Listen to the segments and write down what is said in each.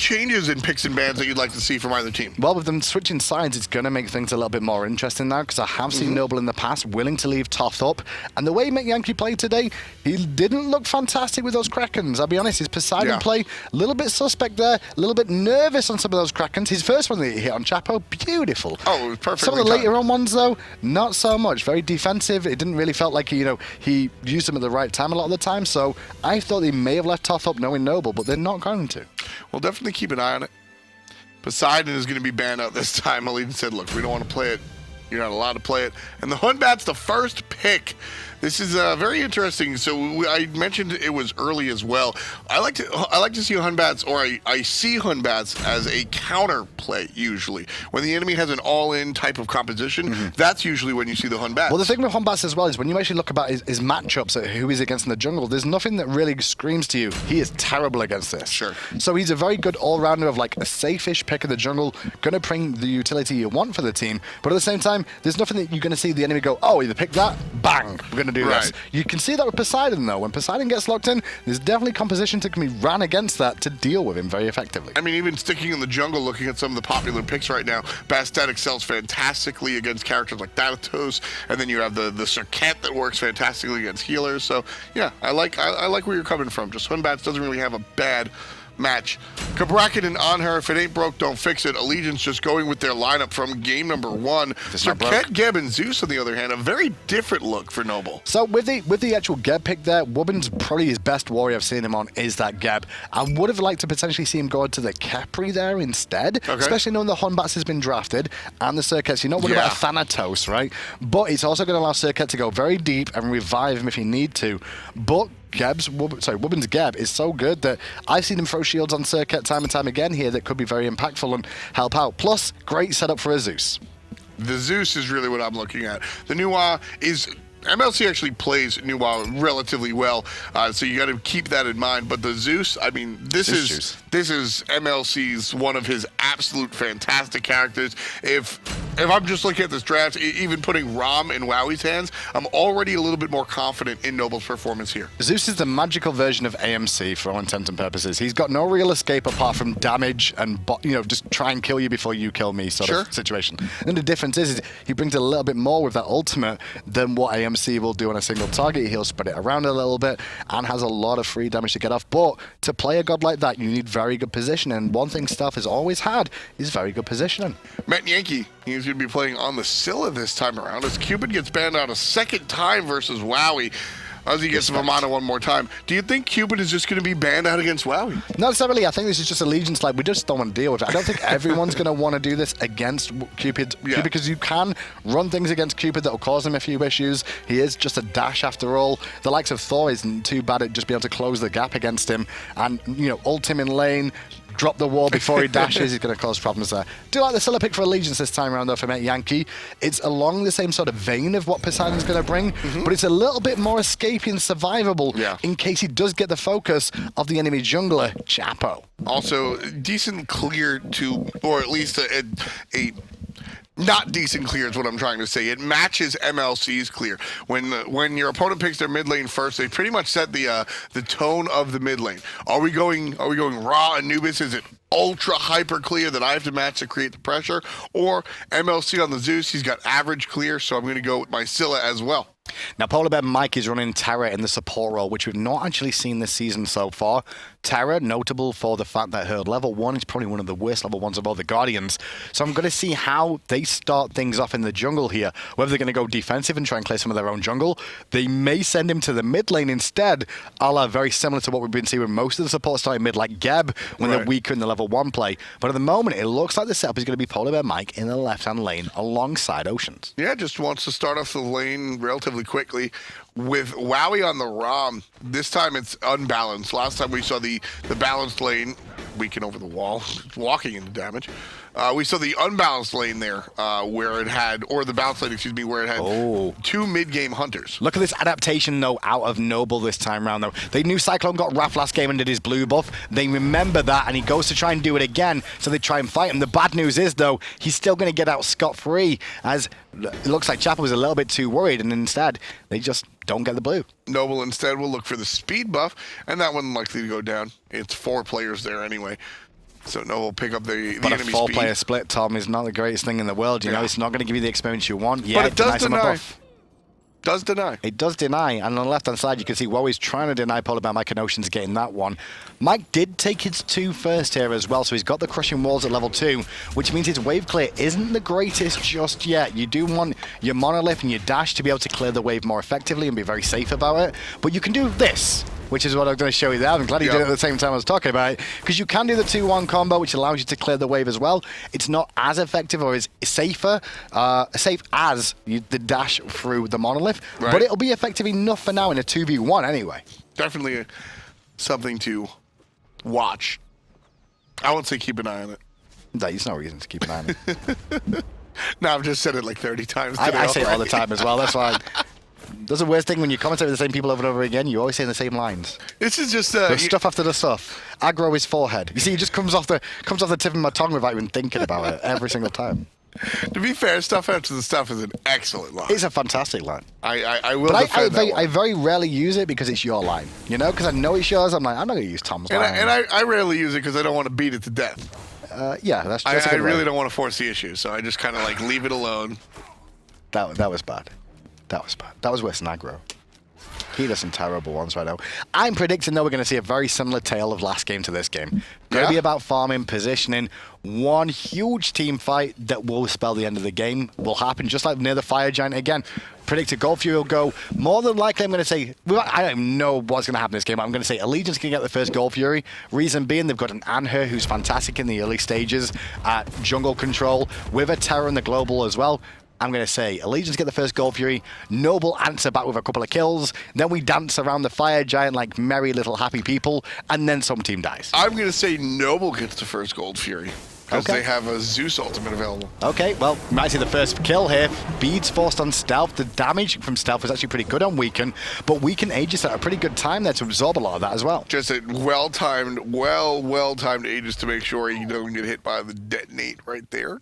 changes in picks and bans that you'd like to see from either team? Well, with them switching sides, it's going to make things a little bit more interesting now, because I have seen Noble in the past willing to leave Toth up. And the way Yankee played today, he didn't look fantastic with those Krakens. I'll be honest, his Poseidon play, a little bit suspect there, a little bit nervous on some of those Krakens. His first one that he hit on Chapo, beautiful. Oh, it was perfect. Some of the later on ones, though, not so much. Very defensive. It didn't really felt like, he used them at the right time a lot of the time. So I thought they may have left Toth up knowing Noble, but they're not going to. We'll definitely keep an eye on it. Poseidon is going to be banned out this time. Allegiant said, look, we don't want to play it. You're not allowed to play it. And the Hunbat's the first pick. This is very interesting. So I mentioned it was early as well. I like to see Hunbats, or I see Hunbats as a counter play usually. When the enemy has an all-in type of composition, that's usually when you see the Hunbats. Well, the thing with Hunbats as well is when you actually look about his matchups at who he's against in the jungle, there's nothing that really screams to you, he is terrible against this. Sure. So he's a very good all-rounder of like a safe-ish pick of the jungle, going to bring the utility you want for the team. But at the same time, there's nothing that you're going to see the enemy go, oh, either pick that, bang, we're going to do this. You can see that with Poseidon, though. When Poseidon gets locked in, there's definitely composition that can be ran against that to deal with him very effectively. I mean, even sticking in the jungle, looking at some of the popular picks right now, Bastet excels fantastically against characters like Thanatos, and then you have the Circuit that works fantastically against healers. So, yeah, I like where you're coming from. Just Hunbats doesn't really have a bad match. Kabrakan and on her, if it ain't broke, don't fix it. Allegiance just going with their lineup from game number 1. Circuit, Geb, and Zeus, on the other hand, a very different look for Noble. So with the actual Geb pick there, Wubbin's probably his best warrior I've seen him on is that Geb. I would have liked to potentially see him go into the Capri there instead, especially knowing the Hunbats has been drafted and the Circuits. You're not worried about a Thanatos, right? But it's also going to allow Circuit to go very deep and revive him if you need to. But Wubbin's Geb is so good that I've seen him throw shields on Circuit time and time again here that could be very impactful and help out. Plus, great setup for a Zeus. The Zeus is really what I'm looking at. The Nuwa is... MLC actually plays Nuwa relatively well, so you got to keep that in mind. But the Zeus, I mean, this is MLC's one of his absolute fantastic characters. If I'm just looking at this draft, even putting Rom in Wowie's hands, I'm already a little bit more confident in Noble's performance here. Zeus is the magical version of AMC for all intents and purposes. He's got no real escape apart from damage and just try and kill you before you kill me sort of situation. And the difference is he brings a little bit more with that ultimate than what AMC will do on a single target. He'll spread it around a little bit and has a lot of free damage to get off. But to play a god like that, you need very good positioning. And one thing Stealth has always had is very good positioning. Matt Yankee, he's going to be playing on the Scylla this time around as Cupid gets banned out a second time versus Wowie. As he gets Vamana one more time. Do you think Cupid is just going to be banned out against Wowie? Not necessarily. I think this is just Allegiance. Like, we just don't want to deal with it. I don't think everyone's going to want to do this against Cupid because you can run things against Cupid that will cause him a few issues. He is just a dash after all. The likes of Thor isn't too bad at just being able to close the gap against him and, ult him in lane, drop the wall before he dashes. He's going to cause problems there. Do like the Scylla pick for Allegiance this time around, though, for Matt Yankee. It's along the same sort of vein of what Poseidon's going to bring, but it's a little bit more escaping and survivable in case he does get the focus of the enemy jungler, Chapo. Also, decent clear to, or at least a not decent clear is what I'm trying to say. It matches MLC's clear. When your opponent picks their mid lane first, they pretty much set the tone of the mid lane. Are we going raw Anubis? Is it ultra hyper clear that I have to match to create the pressure? Or MLC on the Zeus, he's got average clear, so I'm going to go with my Scylla as well. Now, Polar Bear Mike is running Terra in the support role, which we've not actually seen this season so far. Terra, notable for the fact that her level 1 is probably one of the worst level 1s of all the Guardians. So I'm going to see how they start things off in the jungle here. Whether they're going to go defensive and try and clear some of their own jungle. They may send him to the mid lane instead, a la very similar to what we've been seeing with most of the support starting mid, like Geb, when they're weaker in the level 1 play. But at the moment, it looks like the setup is going to be Polar Bear Mike in the left-hand lane alongside Oceans. Yeah, just wants to start off the lane relatively quickly. With Wowie on the ROM, this time it's unbalanced. Last time we saw the balanced lane weaken over the wall, walking into damage. We saw the unbalanced lane there, where it had, or the balanced lane, excuse me, where it had two mid-game hunters. Look at this adaptation, though, out of Noble this time round, though. They knew Cyclone got Wrath last game and did his blue buff. They remember that, and he goes to try and do it again, so they try and fight him. The bad news is, though, he's still going to get out scot-free, as it looks like Chapel was a little bit too worried, and instead, they just don't get the blue. Noble instead will look for the speed buff, and that one likely to go down. It's 4 players there anyway. So Noble will pick up the But a enemy 4-player speed. split, Tom, is not the greatest thing in the world. You know, it's not going to give you the experience you want. Yeah, But it does denies him a deny. buff. Does deny. It does deny, and on the left-hand side, you can see Woey's trying to deny Polar Bear. Mike and Ocean's getting that one. Mike did take his 2 first here as well, so he's got the crushing walls at level 2, which means his wave clear isn't the greatest just yet. You do want your monolith and your dash to be able to clear the wave more effectively and be very safe about it, but you can do this, which is what I'm going to show you there. I'm glad you did it at the same time I was talking about it, because you can do the 2-1 combo, which allows you to clear the wave as well. It's not as effective or as safe as the dash through the monolith, but it'll be effective enough for now in a 2v1 anyway. Definitely something to watch. I won't say keep an eye on it. There's no reason to keep an eye on it. No, I've just said it like 30 times today. I say it all the time as well. That's why. That's the worst thing when you commentate with the same people over and over again. You always say the same lines. This is just There's stuff after the stuff. Aggro his forehead. You see, it just comes off the tip of my tongue without even thinking about it every single time. To be fair, stuff after the stuff is an excellent line. It's a fantastic line. I will But defend that one. I very rarely use it because it's your line. You know, because I know it's yours. I'm like, I'm not going to use Tom's line. And I rarely use it because I don't want to beat it to death. Yeah, that's a I good really way. don't want to force the issue, so I just kind of like leave it alone. That was bad. That was bad. That was worse than aggro. He does some terrible ones right now. I'm predicting, though, we're going to see a very similar tale of last game to this game. Going to be about farming, positioning. One huge team fight that will spell the end of the game will happen, just like near the Fire Giant again. Predicted Gold Fury will go. More than likely, I'm going to say, I don't even know what's going to happen in this game. I'm going to say Allegiance can get the first Gold Fury. Reason being, they've got an Anher who's fantastic in the early stages at jungle control, with a Terror in the global as well. I'm going to say Allegiance get the first Gold Fury, Noble answer back with a couple of kills, then we dance around the Fire Giant like merry little happy people, and then some team dies. I'm going to say Noble gets the first Gold Fury because they have a Zeus ultimate available. Okay, well, we might see the first kill here. Beads forced on Stealth. The damage from Stealth was actually pretty good on Weaken, but Weaken Aegis at a pretty good time there to absorb a lot of that as well. Just a well-timed Aegis to make sure you don't get hit by the detonate right there.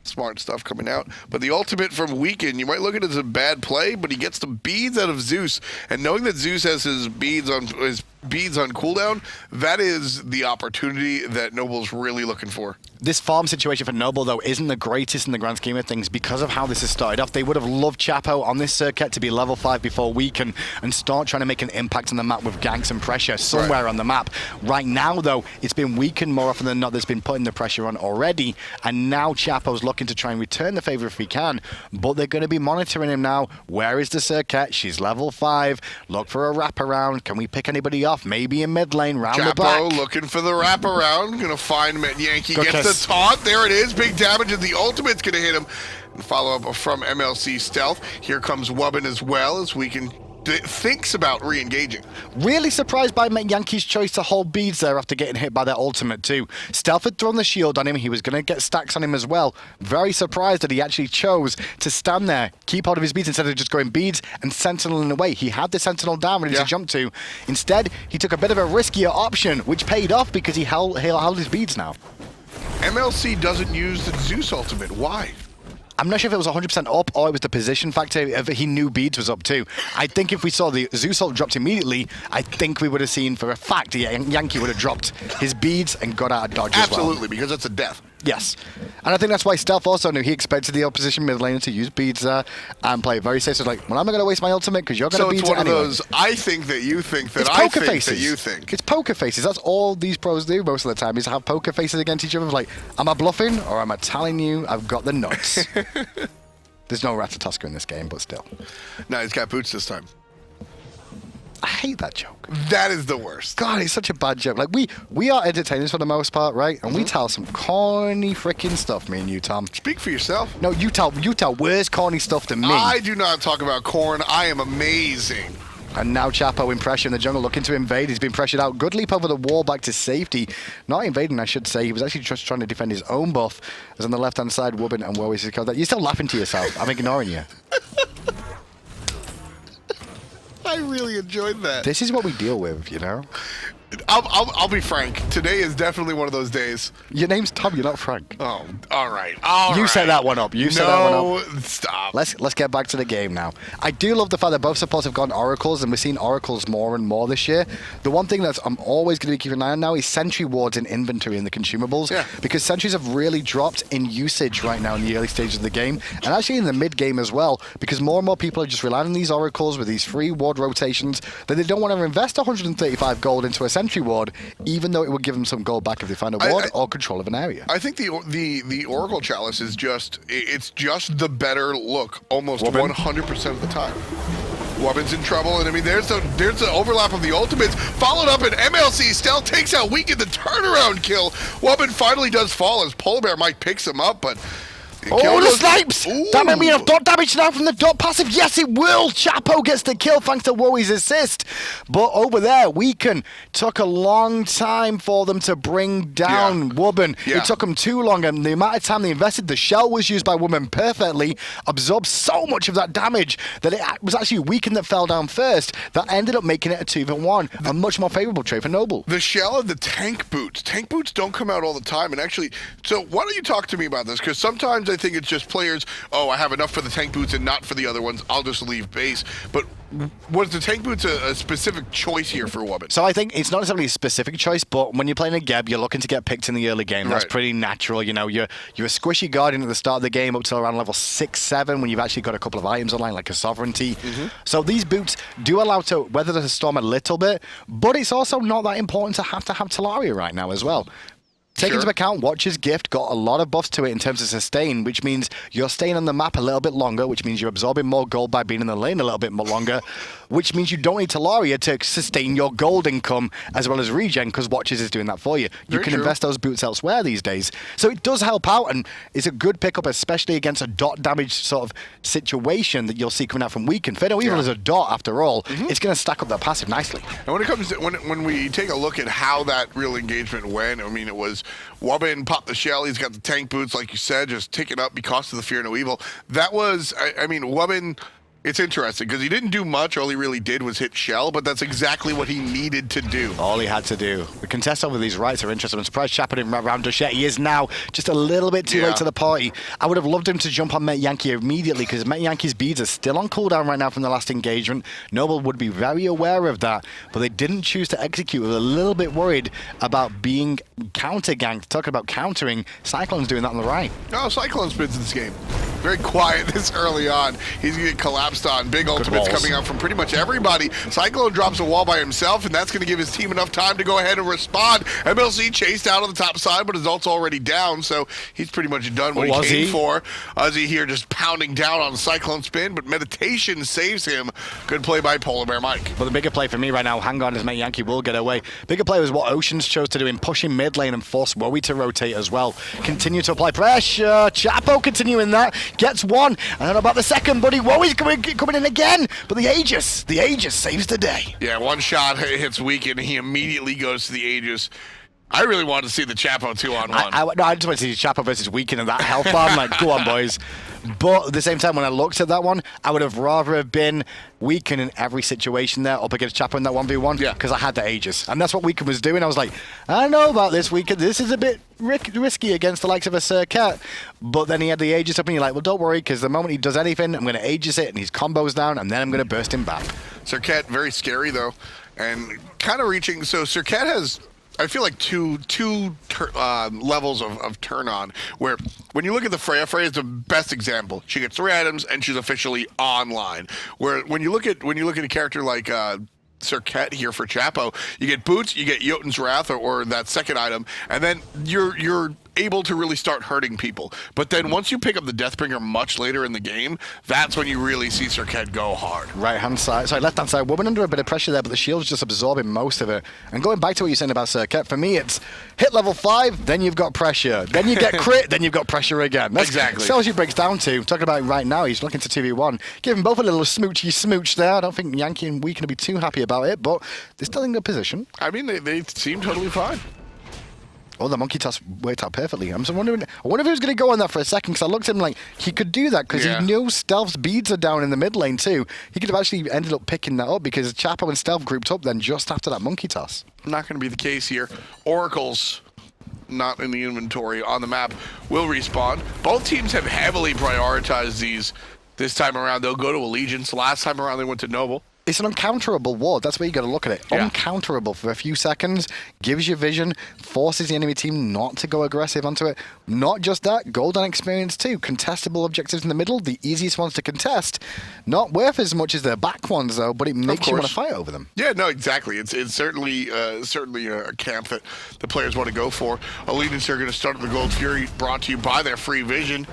Smart stuff coming out. But the ultimate from Weaken, you might look at it as a bad play, but he gets the beads out of Zeus. And knowing that Zeus has his beads on cooldown, that is the opportunity that Noble's really looking for. This farm situation for Noble, though, isn't the greatest in the grand scheme of things because of how this has started off. They would have loved Chapo on this circuit to be level 5 before Weaken and start trying to make an impact on the map with ganks and pressure somewhere on the map. Right now, though, it's been Weaken more often than not that's been putting the pressure on already, and now Chapo's looking to try and return the favor if he can, but they're going to be monitoring him now. Where is the circuit? She's level 5. Look for a wraparound. Can we pick anybody off? Maybe in mid lane, round the back. Chapo looking for the wraparound. Going to find Yankee. Good Gets kiss. the taunt. There it is. Big damage, and the ultimate's going to hit him. And follow up from MLC Stealth. Here comes Wubbin as well as Weaken thinks about re-engaging. Really surprised by Yankee's choice to hold beads there after getting hit by their ultimate too. Stealth had thrown the shield on him. He was going to get stacks on him as well. Very surprised that he actually chose to stand there, keep hold of his beads instead of just going beads and sentineling away. He had the sentinel down ready to jump to. Instead, he took a bit of a riskier option, which paid off because he held his beads now. MLC doesn't use the Zeus ultimate. Why? I'm not sure if it was 100% up or it was the position factor. If he knew beads was up too. I think if we saw the Zeus ult dropped immediately, I think we would have seen for a fact Yankee would have dropped his beads and got out of dodge as well. Absolutely, because that's a death. Yes. And I think that's why Stealth also knew he expected the opposition mid laner to use beads and play it very safe. So it's like, well, I'm not going to waste my ultimate because you're going to beat it anyway. So it's one of those, I think that you think that It's I poker think faces. that you think. It's poker faces. That's all these pros do most of the time, is have poker faces against each other. Like, am I bluffing or am I telling you I've got the nuts? There's no Ratatoska in this game, but still. No, he's got boots this time. I hate that joke. That is the worst. God, it's such a bad joke. Like, we are entertainers for the most part, right? And we tell some corny freaking stuff, me and you, Tom. Speak for yourself. No, you tell worse corny stuff than me. I do not talk about corn. I am amazing. And now Chapo in pressure in the jungle, looking to invade. He's been pressured out. Good leap over the wall back to safety. Not invading, I should say. He was actually just trying to defend his own buff. As on the left-hand side, Wubbin and Woey is that. You're still laughing to yourself. I'm ignoring you. I really enjoyed that. This is what we deal with, you know? I'll be frank. Today is definitely one of those days. Your name's Tom, you're not Frank. Oh, all right. You set that one up. You set that one up. No, stop. Let's get back to the game now. I do love the fact that both supports have gone Oracles, and we're seeing Oracles more and more this year. The one thing that I'm always going to be keeping an eye on now is Sentry Wards in inventory in the consumables. Yeah. Because Sentries have really dropped in usage right now in the early stages of the game, and actually in the mid-game as well, because more and more people are just relying on these Oracles with these free ward rotations that they don't want to invest 135 gold into a Sentry Ward, even though it would give them some gold back if they find a ward or control of an area. I think the Oracle Chalice is just the better look almost Wobbin. 100% of the time. Wobbin's in trouble, and I mean there's the overlap of the ultimates, followed up, and MLC Stealth takes out Weaken, the turnaround kill. Wobbin finally does fall as Polar Bear Mike picks him up, but oh, the snipes! That might mean dot damage now from the dot passive. Yes, it will. Chapo gets the kill thanks to Wowie's assist. But over there, Weaken took a long time for them to bring down Wobbin. Yeah. It took them too long, and the amount of time they invested, the shell was used by Wobbin perfectly, absorbed so much of that damage that it was actually Weaken that fell down first. That ended up making it a 2v1, a much more favorable trade for Noble. The shell and the tank boots. Tank boots don't come out all the time, and actually, so why don't you talk to me about this? Because sometimes I think it's just players, oh, I have enough for the tank boots and not for the other ones, I'll just leave base. But was the tank boots a specific choice here for Wobbin? So I think it's not necessarily a specific choice, but when you're playing a Geb, you're looking to get picked in the early game. That's pretty natural. You know, you're a squishy Guardian at the start of the game up till around level 6, 7 when you've actually got a couple of items online like a Sovereignty. So these boots do allow to weather the storm a little bit, but it's also not that important to have Talaria right now as well. Take into account, Watcher's Gift got a lot of buffs to it in terms of sustain, which means you're staying on the map a little bit longer, which means you're absorbing more gold by being in the lane a little bit more longer, which means you don't need Talaria to sustain your gold income as well as regen, because Watchers is doing that for you. You can invest those boots elsewhere these days. So it does help out, and it's a good pickup, especially against a dot damage sort of situation that you'll see coming out from Weaken. Fatal Evil is a dot after all. It's going to stack up that passive nicely. And when it comes to, when we take a look at how that real engagement went, I mean, it was Wobbin popped the shell, he's got the tank boots, like you said, just take it up because of the Fear No Evil. That was, I mean, Wobbin, it's interesting because he didn't do much. All he really did was hit shell, but that's exactly what he needed to do. All he had to do. The contests over these rights are interesting. I'm surprised Chapo didn't round us yet. He is now just a little bit too late to the party. I would have loved him to jump on Met Yankee immediately because Met Yankee's beads are still on cooldown right now from the last engagement. Noble would be very aware of that, but they didn't choose to execute. They were a little bit worried about being counter-ganked. Talking about countering, Cyclone's doing that on the right. Oh, Cyclone spins in this game. Very quiet this early on. He's going to get collapsed on. Big ultimates coming out from pretty much everybody. Cyclone drops a wall by himself, and that's going to give his team enough time to go ahead and respond. MLC chased out on the top side, but his ult's already down, so he's pretty much done what he came for. Ozzy here just pounding down on the Cyclone spin, but Meditation saves him. Good play by Polar Bear Mike. But the bigger play for me right now, hang on, as Met Yankee will get away. Bigger play was what Oceans chose to do in pushing mid lane and force Wowie to rotate as well. Continue to apply pressure. Chapo continuing that. Gets one. I don't know about the second, buddy. Wowie's coming in again. But the Aegis saves the day. Yeah, one shot hits Weaken. He immediately goes to the Aegis. I really wanted to see the Chapo 2-on-1. No, I just want to see Chapo versus Weaken and that health bar. I'm like, go on, boys. But at the same time, when I looked at that one, I would have rather have been Weaken in every situation there up against Chapo in that 1v1 because I had the Aegis. And that's what Weaken was doing. I was like, I don't know about this Weaken. This is a bit risky against the likes of a Sir Cat. But then he had the Aegis up and you're like, well, don't worry, because the moment he does anything, I'm going to Aegis it and his combos down and then I'm going to burst him back. Sir Cat, very scary though. And kind of reaching, so Sir Cat has, I feel like two levels of turn on, where when you look at the Freya is the best example. She gets 3 items and she's officially online. Where when you look at a character like Sir Cat here for Chapo, you get boots, you get Jotun's Wrath or that second item, and then you're able to really start hurting people. But then once you pick up the Deathbringer much later in the game, that's when you really see Sir Cat go hard. Right-hand side, sorry, left-hand side, Woman under a bit of pressure there, but the shield's just absorbing most of it. And going back to what you're saying about Sir Cat, for me it's hit level 5, then you've got pressure. Then you get crit, then you've got pressure again. That's exactly. He breaks down to. Talking about it right now, he's looking to 2v1. Give them both a little smoochy smooch there. I don't think Yankee and Weaken will be too happy about it, but they're still in good position. I mean, they seem totally fine. Oh, the monkey toss worked out perfectly. I wonder if he was going to go on that for a second, because I looked at him like he could do that, because he knew Stealth's beads are down in the mid lane too. He could have actually ended up picking that up, because Chapo and Stealth grouped up then just after that monkey toss. Not going to be the case here. Oracle's not in the inventory on the map will respawn. Both teams have heavily prioritized these this time around. They'll go to Allegiance. Last time around they went to Noble. It's an uncounterable ward. That's where you got to look at it. Yeah. Uncounterable for a few seconds, gives you vision, forces the enemy team not to go aggressive onto it. Not just that, gold and experience too. Contestable objectives in the middle, the easiest ones to contest. Not worth as much as the back ones though, but it makes you want to fight over them. Yeah, no, exactly. It's certainly a camp that the players want to go for. Allegiance are going to start the Gold Fury, brought to you by their free vision.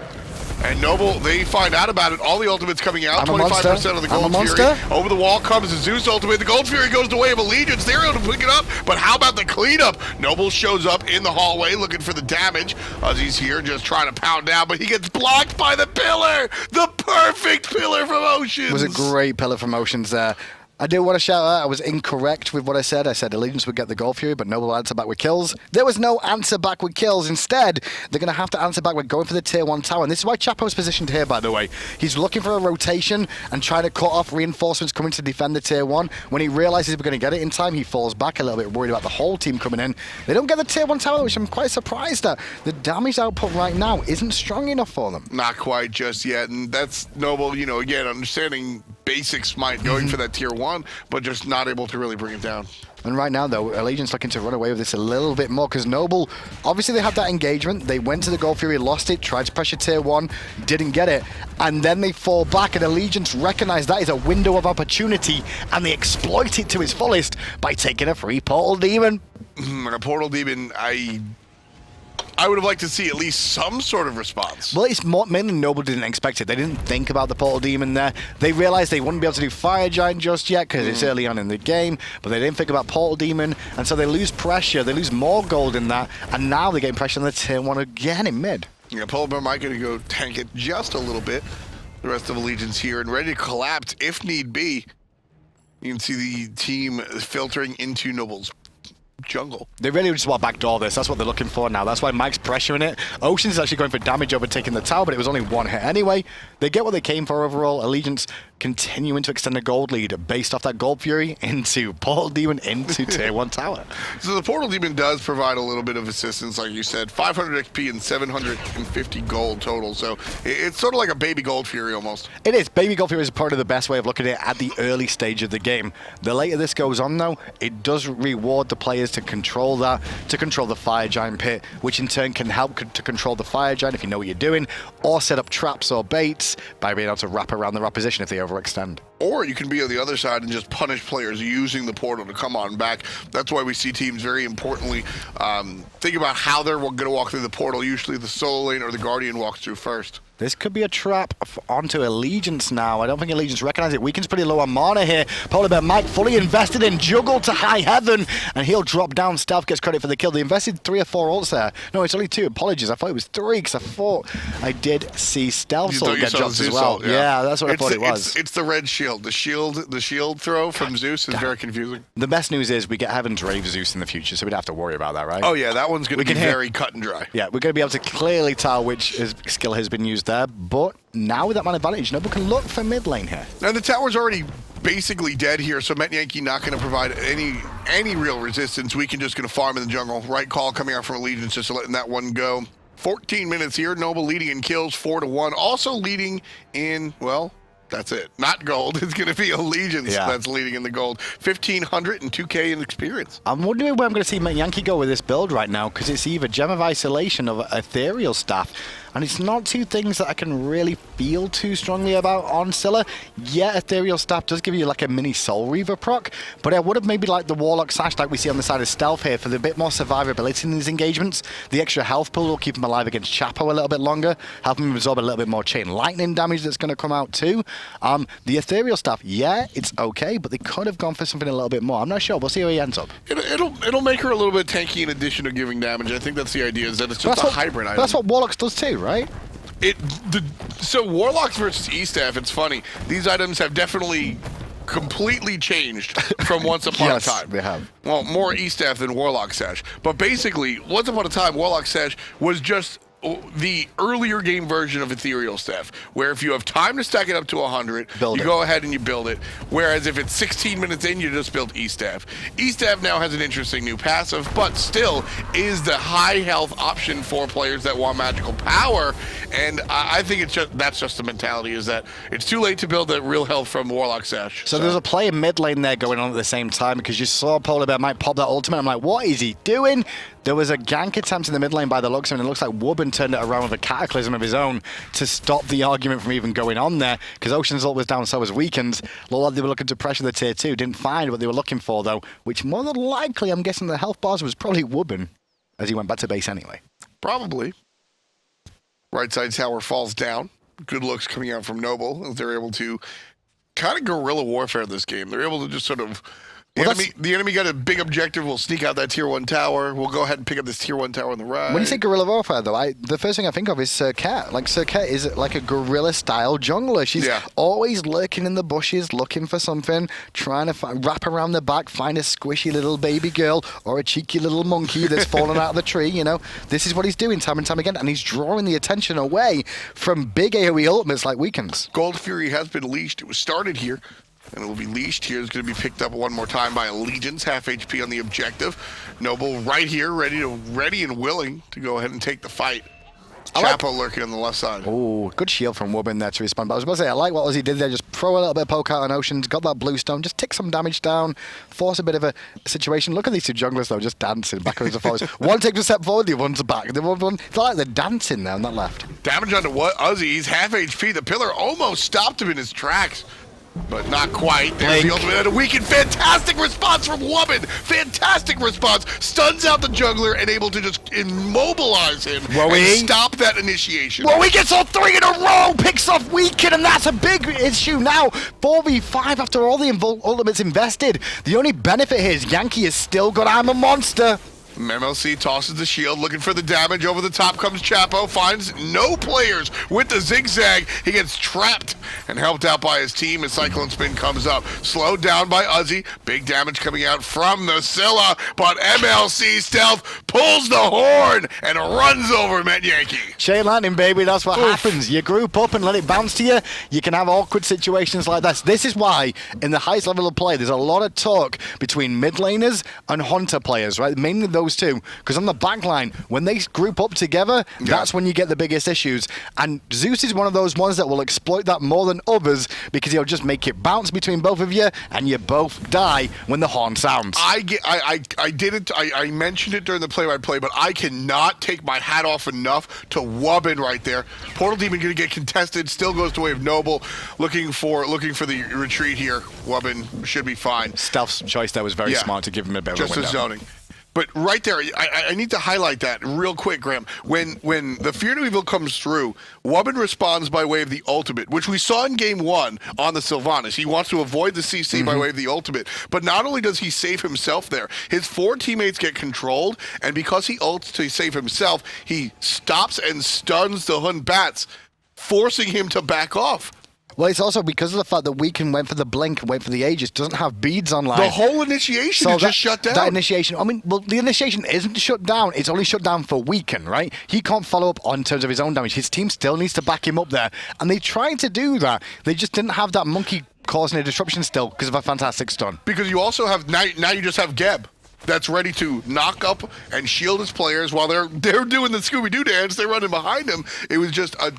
And Noble, they find out about it. All the ultimates coming out. 25% of the Gold Fury. Over the wall comes the Zeus ultimate. The Gold Fury goes the way of Allegiance. They're able to pick it up. But how about the cleanup? Noble shows up in the hallway looking for the damage. He's here just trying to pound down, but he gets blocked by the pillar. The perfect pillar from Oceans. It was a great pillar from Oceans there. I do want to shout out, I was incorrect with what I said. I said Allegiance would get the Gold Fury, but Noble will answer back with kills. There was no answer back with kills. Instead, they're going to have to answer back with going for the Tier 1 tower. And this is why Chapo's positioned here, by the way. He's looking for a rotation and trying to cut off reinforcements coming to defend the Tier 1. When he realizes we're going to get it in time, he falls back a little bit, worried about the whole team coming in. They don't get the Tier 1 tower, which I'm quite surprised at. The damage output right now isn't strong enough for them. Not quite just yet, and that's Noble, you know, again, understanding basic SMITE, going for that Tier 1, but just not able to really bring it down. And right now, though, Allegiance looking to run away with this a little bit more, because Noble, obviously they had that engagement. They went to the Gold Fury, lost it, tried to pressure Tier 1, didn't get it, and then they fall back, and Allegiance recognize that is a window of opportunity, and they exploit it to its fullest by taking a free Portal Demon. And a Portal Demon, I would have liked to see at least some sort of response. Well, it's more, mainly Noble didn't expect it. They didn't think about the Portal Demon there. They realized they wouldn't be able to do Fire Giant just yet because it's early on in the game, but they didn't think about Portal Demon, and so they lose pressure. They lose more gold in that, and now they're getting pressure on the Tier 1 again in mid. Yeah, Portal Demon might going to go tank it just a little bit. The rest of Allegiance here and ready to collapse if need be. You can see the team filtering into Noble's jungle. They really just want to backdoor this. That's what they're looking for now. That's why Mike's pressuring it. Ocean's is actually going for damage over taking the tower, but it was only one hit anyway. They get what they came for overall. Allegiance continuing to extend the gold lead based off that Gold Fury into Portal Demon into Tier 1 tower. So the Portal Demon does provide a little bit of assistance, like you said. 500 XP and 750 gold total. So it's sort of like a baby Gold Fury almost. It is. Baby Gold Fury is probably the best way of looking at it at the early stage of the game. The later this goes on, though, it does reward the players to control that, to control the Fire Giant pit, which in turn can help to control the Fire Giant if you know what you're doing, or set up traps or baits by being able to wrap around their opposition if they overextend. Or you can be on the other side and just punish players using the portal to come on back. That's why we see teams very importantly think about how they're going to walk through the portal. Usually the solo lane or the Guardian walks through first. This could be a trap onto Allegiance now. I don't think Allegiance recognize it. Weaken's pretty low on mana here. Polar Bear Mike fully invested in Juggle to high heaven, and he'll drop down. Stealth gets credit for the kill. They invested 3 or 4 ults there. No, it's only 2. Apologies. I thought it was 3 because I thought I did see Stealth ult get dropped as well. Yeah, that's what I thought it was. It's the red shield. The shield throw from Zeus is very confusing. The best news is we get Heaven's Rave Zeus in the future, so we don't have to worry about that, right? Oh yeah, that one's going to be very cut and dry. Yeah, we're going to be able to clearly tell which skill has been used there, but now with that man advantage, Noble can look for mid lane here. Now the tower's already basically dead here, so Met Yankee not going to provide any real resistance. We can just going to farm in the jungle. Right call coming out from Allegiance, just letting that one go. 14 minutes here. Noble leading in kills 4-1. Also leading in, well, that's it. Not gold. It's going to be Allegiance that's leading in the gold. 1,500 and 2K in experience. I'm wondering where I'm going to see Met Yankee go with this build right now, because it's either Gem of Isolation or Ethereal Staff. And it's not two things that I can really feel too strongly about on Scylla. Yeah, Ethereal Staff does give you like a mini Soul Reaver proc, but I would have maybe liked the Warlock Sash like we see on the side of Stealth here for the bit more survivability in these engagements. The extra health pool will keep him alive against Chapo a little bit longer, help him absorb a little bit more chain lightning damage that's going to come out too. The Ethereal Staff, yeah, it's okay, but they could have gone for something a little bit more. I'm not sure. We'll see how he ends up. It'll make her a little bit tanky in addition to giving damage. I think that's the idea, is that it's just a hybrid item. That's what Warlocks does too, right? So Warlocks versus E-Staff, it's funny. These items have definitely completely changed from Once Upon Yes, a Time. they have. Well, more E-Staff than Warlock Sash. But basically, Once Upon a Time, Warlock Sash was just the earlier game version of Ethereal Staff, where if you have time to stack it up to 100, you go ahead and you build it. Whereas if it's 16 minutes in, you just build E-Staff. E-Staff now has an interesting new passive, but still is the high health option for players that want magical power. And I think that's just the mentality, is that it's too late to build that real health from Warlock Sash. So there's a play in mid lane there going on at the same time, because you saw Polar Bear might pop that ultimate. I'm like, what is he doing? There was a gank attempt in the mid lane by the looks of it, and it looks like Wubben turned it around with a cataclysm of his own to stop the argument from even going on there, because Ocean's ult was down, so was Weakened. Looked like they were looking to pressure the tier 2. Didn't find what they were looking for, though, which more than likely, I'm guessing the health bars was probably Wubben, as he went back to base anyway. Probably. Right side tower falls down. Good looks coming out from Noble, as they're able to kind of guerrilla warfare this game. They're able to just sort of... The enemy got a big objective. We'll sneak out that tier 1 tower. We'll go ahead and pick up this tier 1 tower on the right. When you say guerrilla warfare, though, the first thing I think of is Serket. Like, Serket is like a guerrilla-style jungler. She's always lurking in the bushes, looking for something, trying to wrap around the back, find a squishy little baby girl or a cheeky little monkey that's fallen out of the tree, you know. This is what he's doing time and time again, and he's drawing the attention away from big AoE ultimates like Weakens. Gold Fury has been leashed. It was started here, and it will be leashed here. It's going to be picked up one more time by Allegiance, half HP on the objective. Noble right here, ready and willing to go ahead and take the fight. Chapo lurking on the left side. Oh, good shield from Wubben there to respond. But I was about to say, I like what Ozzy did there. Just throw a little bit of poke out on Oceans, got that blue stone, just tick some damage down, force a bit of a situation. Look at these two junglers, though, just dancing backwards and forwards. One takes a step forward, the other one's back. The one, it's like they're dancing there on that left. Damage onto what? Ozzy, he's half HP. The pillar almost stopped him in his tracks. But not quite. There's the ultimate and a Weakened. Fantastic response from Wubben. Fantastic response. Stuns out the jungler and able to just immobilize him and stop that initiation. Well, he gets all 3 in a row, picks off Weakened, and that's a big issue now. 4v5 after all the ultimates invested. The only benefit here is Yankee is still got I'm a monster. MLC tosses the shield, looking for the damage. Over the top comes Chapo, finds no players with the zigzag. He gets trapped and helped out by his team as Cyclone Spin comes up. Slowed down by Uzi. Big damage coming out from the Scylla, but MLC Stealth pulls the horn and runs over Met Yankee. Chain Lightning, baby, that's what happens. You group up and let it bounce to you. You can have awkward situations like this. This is why, in the highest level of play, there's a lot of talk between mid laners and Hunter players, right? Mainly those two, because on the back line, when they group up together, that's when you get the biggest issues. And Zeus is one of those ones that will exploit that more than others, because he'll just make it bounce between both of you, and you both die when the horn sounds. I mentioned it during the play-by-play, but I cannot take my hat off enough to Wubben right there. Portal Demon going to get contested, still goes the way of Noble, looking for the retreat here. Wubben should be fine. Stealth's choice there was very smart to give him a bit of a window. Just a zoning. But right there, I need to highlight that real quick, Graham. When the Fear No Evil comes through, Wubben responds by way of the ultimate, which we saw in Game 1 on the Sylvanas. He wants to avoid the CC by way of the ultimate. But not only does he save himself there, his 4 teammates get controlled, and because he ults to save himself, he stops and stuns the Hun Bats, forcing him to back off. Well, it's also because of the fact that Weaken went for the blink and went for the Aegis, doesn't have beads online. The whole initiation is just shut down. That initiation, I mean, well, the initiation isn't shut down. It's only shut down for Weaken, right? He can't follow up on terms of his own damage. His team still needs to back him up there. And they tried to do that. They just didn't have that monkey causing a disruption still because of a fantastic stun. Because you also have, now you just have Geb that's ready to knock up and shield his players while they're doing the Scooby-Doo dance. They're running behind him. It was just an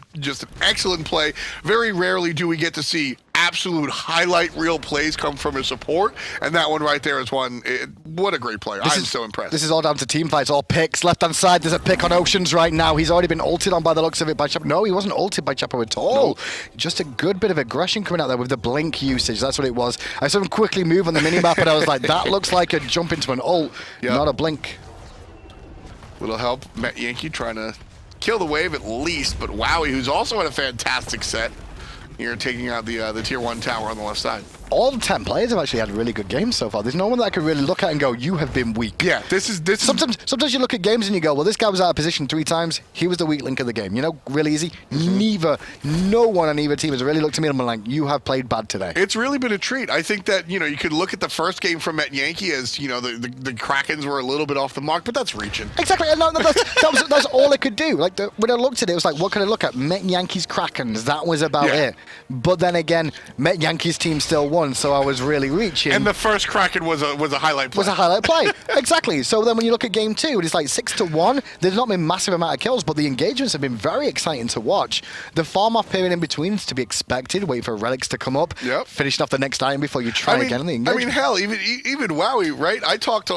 excellent play. Very rarely do we get to see absolute highlight reel plays come from a support, and that one right there is one. What a great play. I'm so impressed. This is all down to team fights, all picks. Left-hand side, there's a pick on Oceans right now. He's already been ulted on by the looks of it by Chapo. No, he wasn't ulted by Chapo at all. No. Just a good bit of aggression coming out there with the blink usage. That's what it was. I saw him quickly move on the minimap, and I was like, that looks like a jump into an ult, not a blink. Little help. Met Yankee trying to kill the wave at least, but Wowie, who's also had a fantastic set. You're taking out the tier 1 tower on the left side. All 10 players have actually had really good games so far. There's no one that I could really look at and go, you have been weak. Yeah, this is sometimes you look at games and you go, well, this guy was out of position 3 times. He was the weak link of the game. You know, really easy. No one on either team has really looked at me and been like, you have played bad today. It's really been a treat. I think that, you know, you could look at the first game from Met Yankee as, you know, the Krakens were a little bit off the mark, but that's reaching. Exactly. No, that's all it could do. Like, when I looked at it, it was like, what could I look at? Met Yankees Krakens. That was about it. But then again, Met Yankees team still won, so I was really reaching. And the first Kraken was a highlight play. Was a highlight play. Exactly. So then when you look at game 2, it's like 6-1. There's not been massive amount of kills, but the engagements have been very exciting to watch. The farm-off period in between is to be expected. Wait for relics to come up. Yep. Finishing off the next item before you try again in the engagement. I mean, hell, even Wowie, right? I talked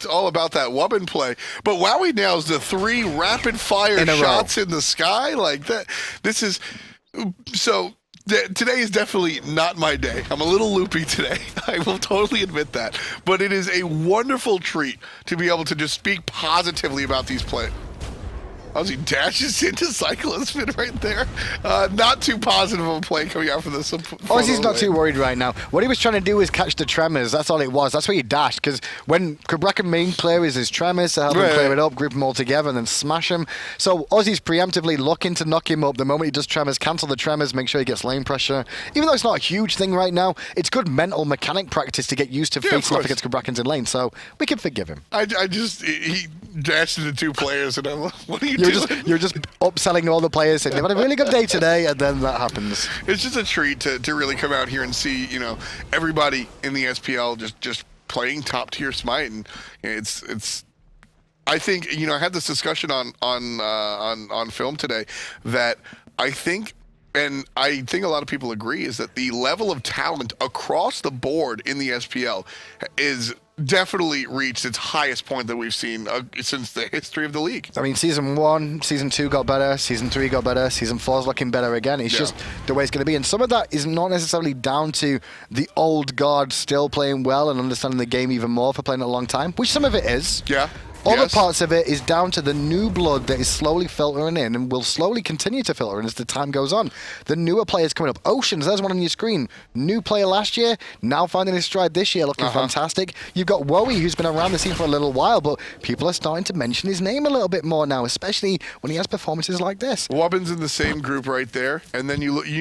all about that Wubbin play, but Wowie nails the 3 rapid-fire shots in the sky like that. This is so. Today is definitely not my day. I'm a little loopy today. I will totally admit that. But it is a wonderful treat to be able to just speak positively about these plays. He dashes into Cyclone Spin right there. Not too positive of a play coming out from this. Ozzy's not too worried right now. What he was trying to do is catch the tremors. That's all it was. That's where he dashed. Because when Cabrakan main player is his tremors to help him clear it up, group them all together, and then smash him. So Ozzy's preemptively looking to knock him up. The moment he does tremors, cancel the tremors, make sure he gets lane pressure. Even though it's not a huge thing right now, it's good mental mechanic practice to get used to facing off against Cabrakans in lane. So we can forgive him. He dashed into 2 players, and I'm like, what are you doing? You're just upselling all the players, saying they've had a really good day today, and then that happens. It's just a treat to really come out here and see, you know, everybody in the SPL just playing top tier Smite, and it's. I think, you know, I had this discussion on film today that I think. And I think a lot of people agree is that the level of talent across the board in the SPL is definitely reached its highest point that we've seen since the history of the league. I mean, Season 1, Season 2 got better, Season 3 got better, Season 4's looking better again. It's just the way it's going to be. And some of that is not necessarily down to the old guard still playing well and understanding the game even more for playing it a long time, which some of it is. Yeah. Other parts of it is down to the new blood that is slowly filtering in and will slowly continue to filter in as the time goes on. The newer players coming up. Oceans, there's one on your screen. New player last year, now finding his stride this year, looking fantastic. You've got Wowie, who's been around the scene for a little while, but people are starting to mention his name a little bit more now, especially when he has performances like this. Wubbin's in the same group right there. And then you look, you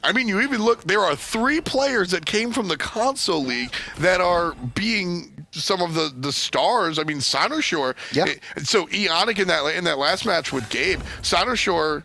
even look, there are 3 players that came from the console league that are being some of the stars. I mean, Shore. Yeah. So Eonic in that last match with Gabe, Shore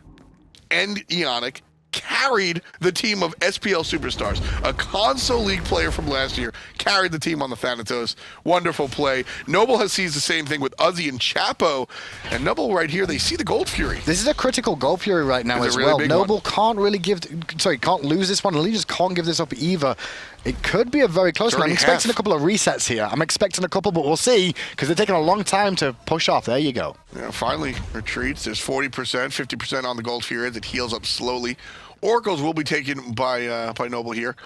and Eonic carried the team of SPL Superstars. A console league player from last year carried the team on the Thanatos. Wonderful play. Noble sees the same thing with Uzi and Chapo. And Noble right here, they see the Gold Fury. This is a critical Gold Fury right now as well. Noble can't lose this one. Allegiance can't give this up either. It could be a very close one. I'm expecting a couple of resets here. I'm expecting a couple, but we'll see, because they're taking a long time to push off. There you go. Yeah, finally retreats. There's 40%, 50% on the Gold Fury as it heals up slowly. Oracles will be taken by Noble here.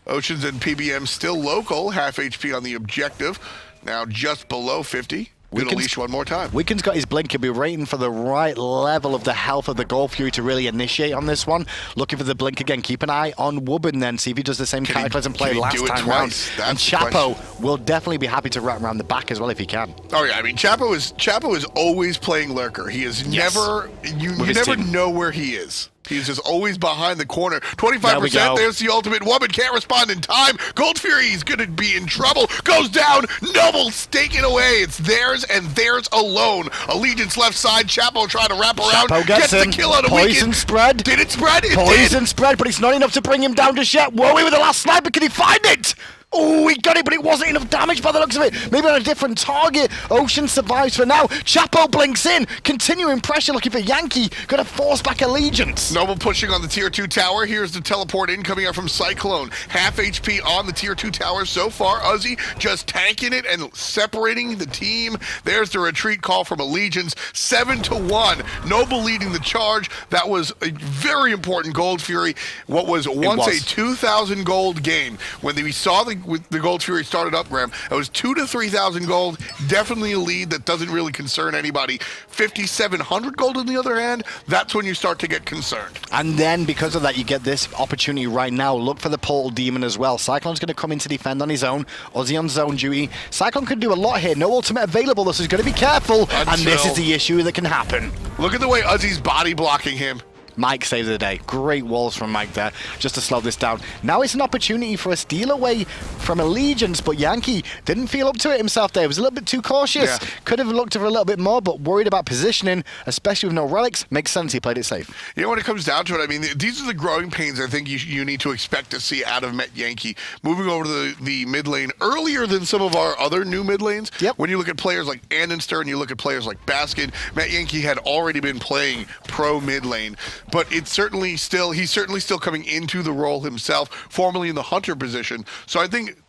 Oceans and PBM still local, half HP on the objective. Now just below 50. We'll unleash one more time. Weekend's got his blink. He'll be waiting for the right level of the health of the Gold Fury to really initiate on this one. Looking for the blink again. Keep an eye on Wubbin then. See if he does the same cataclysm play last time round. And Chapo will definitely be happy to wrap around the back as well if he can. Oh yeah, I mean Chapo is always playing lurker. He is never you never know where he is. He's just always behind the corner. 25%, there's the ultimate. Wubbin can't respond in time. Gold Fury is going to be in trouble. Goes down. Noble taken away. It's theirs and theirs alone. Allegiance left side. Chapo trying to wrap around. Chapo gets the kill on a Poison spread. Did it spread? It Poison spread, but it's not enough to bring him down just yet. Wowie with the last sniper. Can he find it? Oh, he got it, but it wasn't enough damage by the looks of it. Maybe on a different target. Ocean survives for now. Chapo blinks in. Continuing pressure, looking for Yankee. Got to force back Allegiance. Noble pushing on the tier 2 tower. Here's the teleport in coming out from Cyclone. Half HP on the tier 2 tower so far. Uzi just tanking it and separating the team. There's the retreat call from Allegiance. 7-1. Noble leading the charge. That was a very important Gold Fury. What was once a 2,000 gold game. When we saw the with the Gold Fury started up, Graham, it was 2,000 to 3,000 gold. Definitely a lead that doesn't really concern anybody. 5,700 gold on the other hand, that's when you start to get concerned. And then because of that, you get this opportunity right now. Look for the Portal Demon as well. Cyclone's going to come in to defend on his own. Ozzy on zone duty. Cyclone can do a lot here. No ultimate available. This is going to be careful. And this is the issue that can happen. Look at the way Ozzy's body blocking him. Mike saves the day. Great walls from Mike there, just to slow this down. Now it's an opportunity for a steal away from Allegiance, but Yankee didn't feel up to it himself there. He was a little bit too cautious. Yeah. Could have looked for a little bit more, but worried about positioning, especially with no relics. Makes sense. He played it safe. You know, when it comes down to it, I mean, these are the growing pains I think you need to expect to see out of Met Yankee. Moving over to the mid lane earlier than some of our other new mid lanes. Yep. When you look at players like Annenster and you look at players like Baskin, Met Yankee had already been playing pro mid lane, but he's certainly still coming into the role himself, formerly in the hunter position. So I think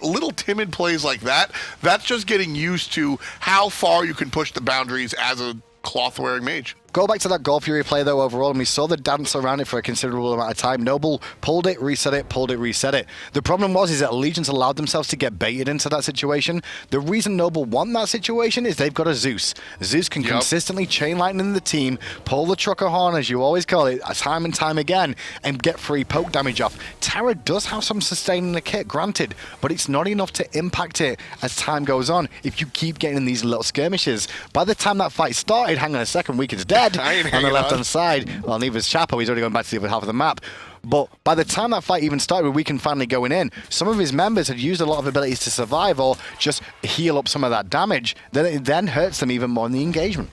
little timid plays like that, that's just getting used to how far you can push the boundaries as a cloth-wearing mage. Go back to that Gold Fury play, though, overall, and we saw the dance around it for a considerable amount of time. Noble pulled it, reset it, pulled it, reset it. The problem is that Allegiance allowed themselves to get baited into that situation. The reason Noble won that situation is they've got a Zeus. Zeus can consistently chain lightning the team, pull the trucker horn, as you always call it, time and time again, and get free poke damage off. Tara does have some sustain in the kit, granted, but it's not enough to impact it as time goes on if you keep getting in these little skirmishes. By the time that fight started, hang on a second, Weaken's dead. On the left-hand side. Well, neither's Chapo. He's already going back to the other half of the map. But by the time that fight even started with Weaken finally going in, some of his members had used a lot of abilities to survive or just heal up some of that damage. Then it then hurts them even more in the engagement.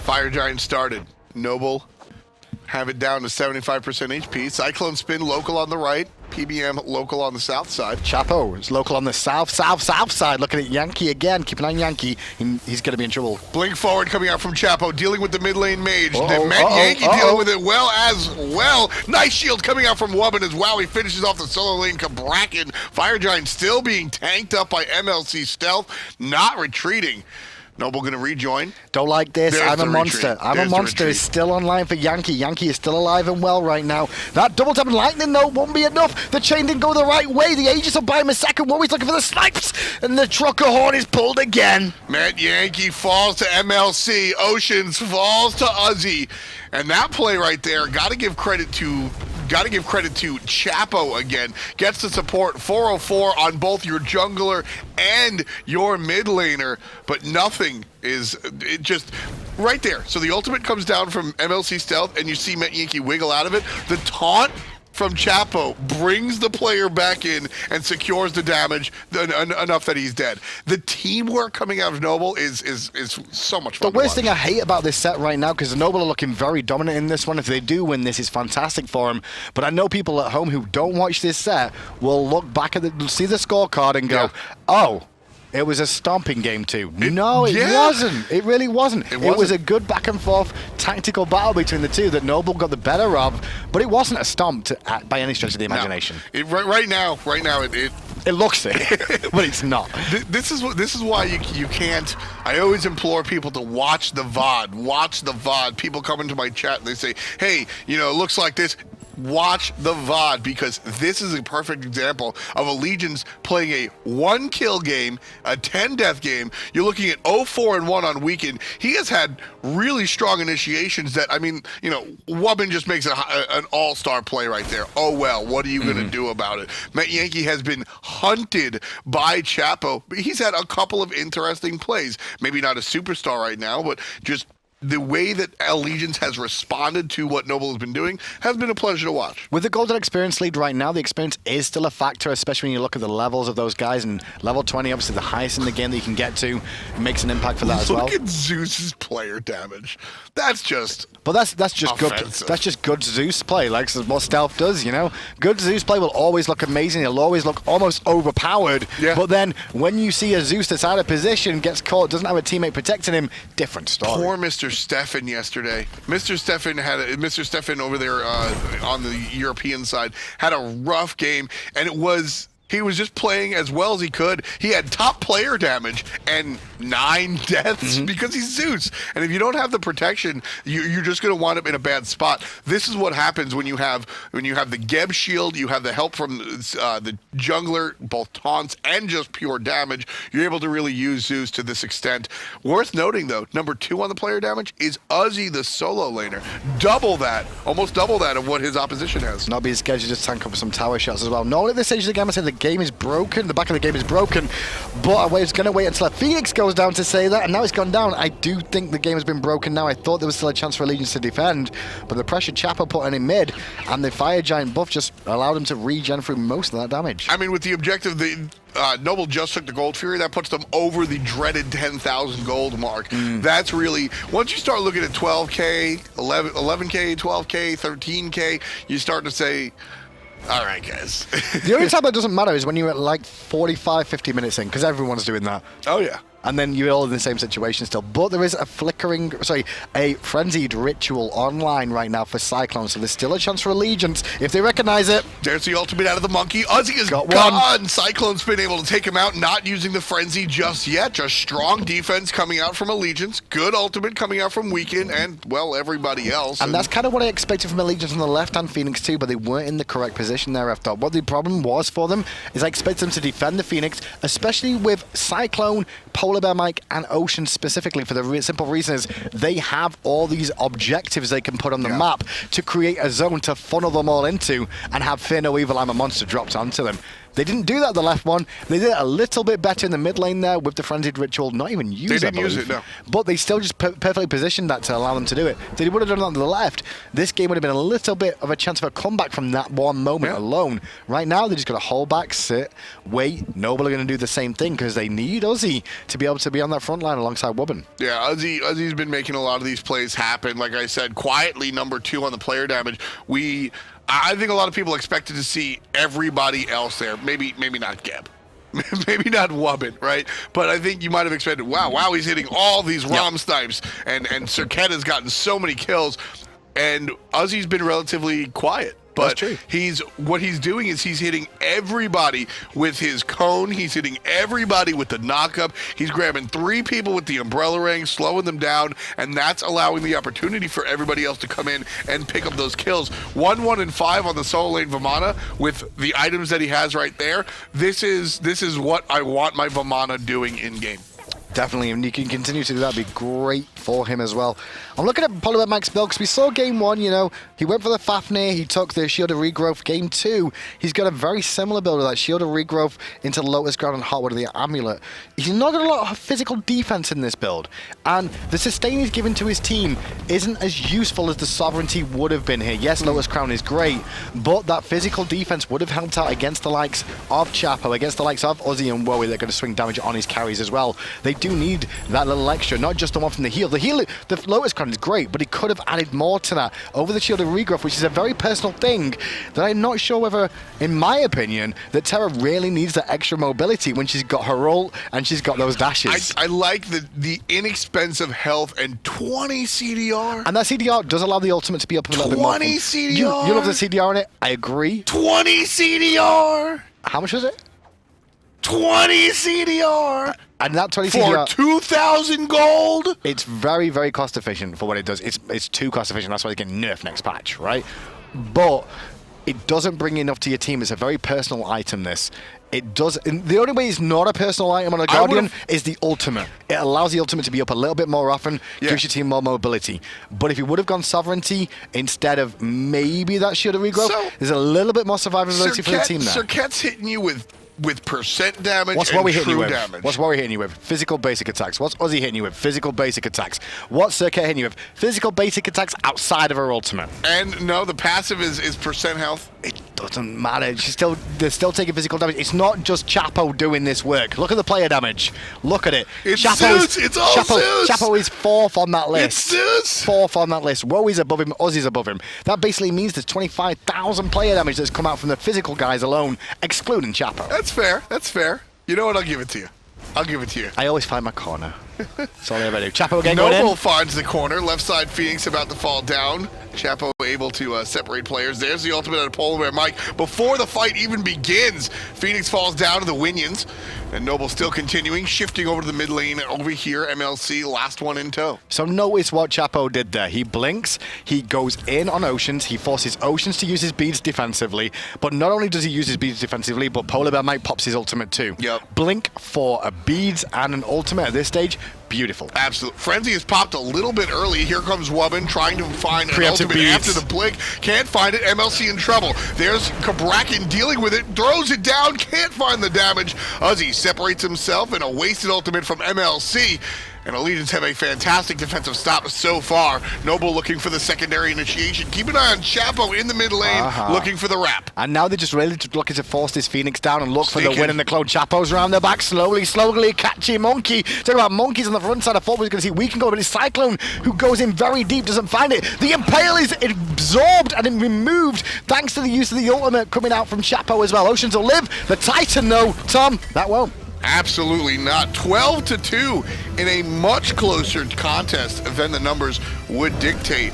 Fire Giant started. Noble have it down to 75% HP. Cyclone Spin local on the right. PBM local on the south side. Chapo is local on the south side. Looking at Yankee again. Keep an eye on Yankee. He's going to be in trouble. Blink forward coming out from Chapo, dealing with the mid lane mage. Yankee dealing with it well as well. Nice shield coming out from Wubbin as well. He finishes off the solo lane. Kabrakan. Fire Giant still being tanked up by MLC Stealth. Not retreating. Noble going to rejoin. Don't like this. There's I'm a monster. I'm a monster. Is still online for Yankee. Yankee is still alive and well right now. That double tap and lightning, though, won't be enough. The chain didn't go the right way. The Aegis will buy him a second. Warrior's looking for the snipes. And the trucker horn is pulled again. Met Yankee falls to MLC. Oceans falls to Uzi. And that play right there, got to give credit to Chapo again. Gets the support 404 on both your jungler and your mid laner, but nothing is just right there. So the ultimate comes down from MLC Stealth, and you see Met Yankee wiggle out of it. The taunt from Chapo brings the player back in and secures the damage enough that he's dead. The teamwork coming out of Noble is so much fun. The worst thing I hate about this set right now, because Noble are looking very dominant in this one. If they do win this, it's fantastic for them. But I know people at home who don't watch this set will look back at see the scorecard and go, oh, it was a stomping game too. No, it wasn't. It really wasn't. It was a good back and forth tactical battle between the two that Noble got the better of, but it wasn't a stomp by any stretch of the imagination. No. Right now, it looks it, but it's not. This is why you can't. I always implore people to watch the VOD. Watch the VOD. People come into my chat and they say, "Hey, it looks like this." Watch the VOD, because this is a perfect example of Allegiance playing a 1-kill game, a 10-death game. You're looking at 0-4-1 on Weekend. He has had really strong initiations that, Wubbin just makes an all-star play right there. Oh, well, what are you going to do about it? Met Yankee has been hunted by Chapo. He's had a couple of interesting plays. Maybe not a superstar right now, but just the way that Allegiance has responded to what Noble has been doing has been a pleasure to watch. With the Golden Experience lead right now, the experience is still a factor, especially when you look at the levels of those guys. And level 20, obviously the highest in the game that you can get to, makes an impact for that as well. Look at Zeus's player damage. That's just But that's just offensive. good. That's just good Zeus play. Like what Stealth does, Good Zeus play will always look amazing. It'll always look almost overpowered. Yeah. But then when you see a Zeus that's out of position, gets caught, doesn't have a teammate protecting him, different story. Poor Mr. Stefan yesterday. Mr. Stefan over there on the European side had a rough game, and he was just playing as well as he could. He had top player damage, and 9 deaths because he's Zeus. And if you don't have the protection, you're just going to wind up in a bad spot. This is what happens when you have the Geb shield, you have the help from the jungler, both taunts and just pure damage. You're able to really use Zeus to this extent. Worth noting, though, number 2 on the player damage is Uzi, the solo laner. Double that, almost double that of what his opposition has. Not being scared to just tank up for some tower shots as well. Normally at this stage of the game, I say the game is broken, the back of the game is broken, but I was going to wait until a Phoenix goes down to say that, and now it's gone down. I do think the game has been broken now. I thought there was still a chance for Allegiance to defend, but the pressure Chapo put on in mid, and the Fire Giant buff just allowed him to regen through most of that damage. I mean, with the objective, the Noble just took the Gold Fury. That puts them over the dreaded 10,000 gold mark. That's really, once you start looking at 12K, 11K, 12K, 13K, you start to say, all right, guys. The only time that doesn't matter is when you're at like 45, 50 minutes in, because everyone's doing that. Oh, yeah. And then you're all in the same situation still. But there is a frenzied ritual online right now for Cyclone, so there's still a chance for Allegiance if they recognize it. There's the ultimate out of the monkey. Uzi is gone. Cyclone's been able to take him out, not using the frenzy just yet. Just strong defense coming out from Allegiance. Good ultimate coming out from Weekend and, well, everybody else. And that's kind of what I expected from Allegiance on the left-hand Phoenix too, but they weren't in the correct position there, I thought. What the problem was for them is I expected them to defend the Phoenix, especially with Cyclone, Polar Bear Mike, and Ocean specifically, for the simple reason is they have all these objectives they can put on the map to create a zone to funnel them all into and have Fear No Evil, I'm a Monster dropped onto them. They didn't do that the left one. They did it a little bit better in the mid lane there with the Frenzied Ritual. Not even use it. They didn't use it, no. But they still just perfectly positioned that to allow them to do it. If they would have done that on the left, this game would have been a little bit of a chance of a comeback from that one moment alone. Right now, they just got to hold back, sit, wait. Noble are going to do the same thing because they need Uzi to be able to be on that front line alongside Wubbin. Yeah, Uzi's been making a lot of these plays happen. Like I said, quietly number 2 on the player damage. I think a lot of people expected to see everybody else there. Maybe not Geb. Maybe not Wubbin, right? But I think you might have expected, wow, he's hitting all these ROM snipes, and Serket has gotten so many kills, and Uzi's been relatively quiet. But what he's doing is he's hitting everybody with his cone. He's hitting everybody with the knockup. He's grabbing 3 people with the umbrella ring, slowing them down, and that's allowing the opportunity for everybody else to come in and pick up those kills. 1, 1, and 5 on the solo lane Vamana with the items that he has right there. This is what I want my Vamana doing in game. Definitely, and you can continue to do that. Be great for him as well. I'm looking at Polar Bear Mike's build because we saw game 1, you know, he went for the Fafnir, he took the Shield of Regrowth. Game 2, he's got a very similar build with that Shield of Regrowth into Lotus Ground and Hotwood of the Amulet. He's not got a lot of physical defense in this build, and the sustain he's given to his team isn't as useful as the Sovereignty would have been here. Yes, Lotus Crown is great, but that physical defense would have helped out against the likes of Chapo, against the likes of Uzi and Wowie. They're going to swing damage on his carries as well. They do need that little extra, not just the one from the heal. The Lotus Crown is great, but he could have added more to that over the Shield of Regrowth, which is a very personal thing that I'm not sure whether, in my opinion, that Terra really needs that extra mobility when she's got her ult and she's got those dashes. I like the inexpensive health and 20 CDR. And that CDR does allow the ultimate to be up a little bit more. 20 CDR? You love the CDR in it, I agree. 20 CDR? How much was it? 20 CDR! And that 20 for CDR... 2,000 gold? It's very, very cost efficient for what it does. It's too cost efficient. That's why they get nerfed next patch, right? But it doesn't bring enough to your team. It's a very personal item, this. It does. The only way it's not a personal item on a Guardian is the ultimate. It allows the ultimate to be up a little bit more often, gives your team more mobility. But if you would have gone Sovereignty instead of maybe that Shield of Regrowth, there's a little bit more survivability for the team there. Serket's hitting you with percent damage What's and Wowie hitting you true with? damage. What's Wowie hitting you with? Physical basic attacks. What's Uzi hitting you with? Physical basic attacks. What's Serket hitting you with? Physical basic attacks outside of her ultimate. And no, the passive is percent health. It doesn't matter. They're still taking physical damage. It's not just Chapo doing this work. Look at the player damage. Look at it. It's Zeus. It's all Zeus. Chapo is 4th on that list. It's Zeus. 4th on that list. Wowie's above him. Uzi's above him. That basically means there's 25,000 player damage that's come out from the physical guys alone, excluding Chapo. That's fair. That's fair. You know what? I'll give it to you. I'll give it to you. I always find my corner. That's all they ever do. Chapo again going Noble in. finds the corner. Left side Phoenix about to fall down. Chapo able to separate players. There's the ultimate at a polar bear Mike. Before the fight even begins, Phoenix falls down to the Winions. And Noble still continuing, shifting over to the mid lane over here. MLC, last one in tow. So notice what Chapo did there. He blinks, he goes in on Oceans, he forces Oceans to use his beads defensively, but not only does he use his beads defensively, but Polar Bear Mike pops his ultimate too. Yep. Blink for a beads and an ultimate at this stage, beautiful. Absolutely. Frenzy has popped a little bit early. Here comes Wubbin trying to find an Preemptive ultimate beads. after the blink. Can't find it. MLC in trouble. There's Kabrakin dealing with it. Throws it down. Can't find the damage. Uzzy separates himself in a wasted ultimate from MLC. And Allegiance have a fantastic defensive stop so far. Noble looking for the secondary initiation. Keep an eye on Chapo in the mid lane, looking for the wrap. And now they're just really looking to force this Phoenix down and look for the win in the clone. Chapo's around their back, slowly catchy Monkey. Talking about monkeys on the front side, I thought we were going to see We Can Go, but it's Cyclone who goes in very deep, doesn't find it. The Impale is absorbed and removed thanks to the use of the ultimate coming out from Chapo as well. Oceans will live. The Titan though, Tom, that won't. Absolutely not. 12-2 in a much closer contest than the numbers would dictate.